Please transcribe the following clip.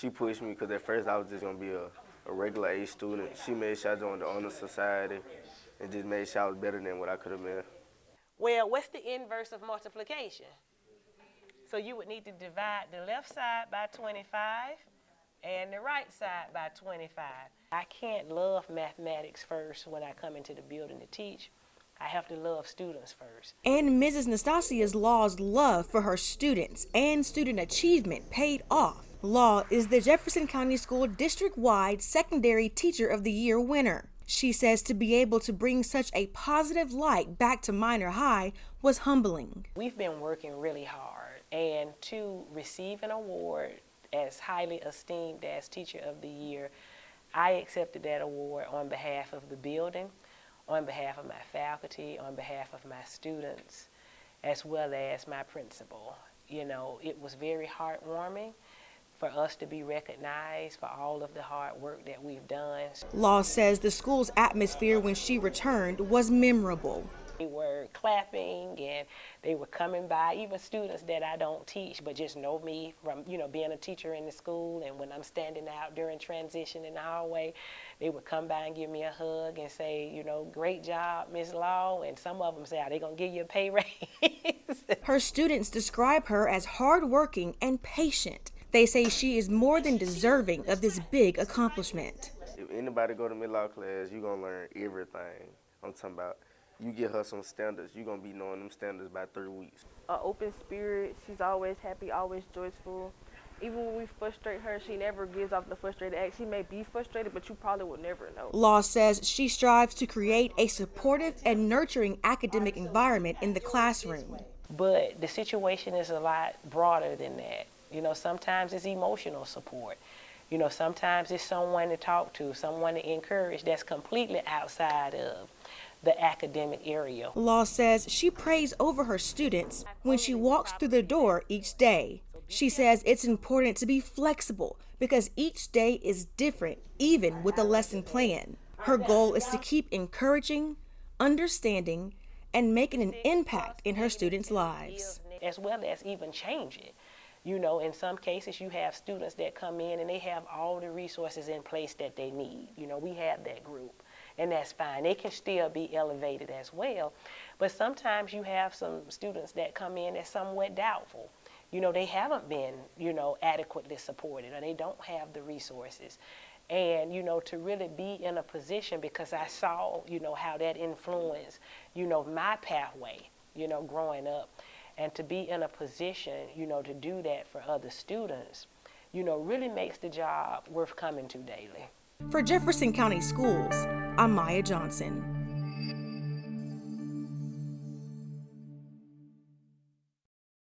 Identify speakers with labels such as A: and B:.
A: She pushed me because at first I was just going to be a regular A student. She made sure I joined the honor society and just made sure I was better than what I could have been.
B: Well, what's the inverse of multiplication? So you would need to divide the left side by 25 and the right side by 25. I can't love mathematics first when I come into the building to teach. I have to love students first.
C: And Mrs. Nastassia Law's love for her students and student achievement paid off. Law is the Jefferson County School district-wide Secondary Teacher of the Year winner. She says to be able to bring such a positive light back to Minor High was humbling.
B: We've been working really hard, and to receive an award as highly esteemed as Teacher of the Year, I accepted that award on behalf of the building, on behalf of my faculty, on behalf of my students, as well as my principal. You know, it was very heartwarming for us to be recognized for all of the hard work that we've done.
C: Law says the school's atmosphere when she returned was memorable.
B: They were clapping and they were coming by, even students that I don't teach but just know me from, you know, being a teacher in the school. And when I'm standing out during transition in the hallway, they would come by and give me a hug and say, you know, great job, Ms. Law. And some of them say, are they going to give you a pay raise?
C: Her students describe her as hardworking and patient. They say she is more than deserving of this big accomplishment.
A: If anybody go to mid-law class, you're going to learn everything. I'm talking about you get her some standards, you're going to be knowing them standards by 3 weeks.
D: An open spirit, she's always happy, always joyful. Even when we frustrate her, she never gives off the frustrated act. She may be frustrated, but you probably would never know.
C: Law says she strives to create a supportive and nurturing academic environment in the classroom.
B: But the situation is a lot broader than that. You know, sometimes it's emotional support. You know, sometimes it's someone to talk to, someone to encourage that's completely outside of the academic area.
C: Law says she prays over her students when she walks through the door each day. She says it's important to be flexible because each day is different, even with a lesson plan. Her goal is to keep encouraging, understanding, and making an impact in her students' lives.
B: As well as even change it. You know, in some cases you have students that come in and they have all the resources in place that they need. You know, we have that group, and that's fine. They can still be elevated as well. But sometimes you have some students that come in that's somewhat doubtful. You know, they haven't been, you know, adequately supported, or they don't have the resources. And, you know, to really be in a position, because I saw, you know, how that influenced, you know, my pathway, you know, growing up. And to be in a position, you know, to do that for other students, you know, really makes the job worth coming to daily.
C: For Jefferson County Schools, I'm Maya Johnson.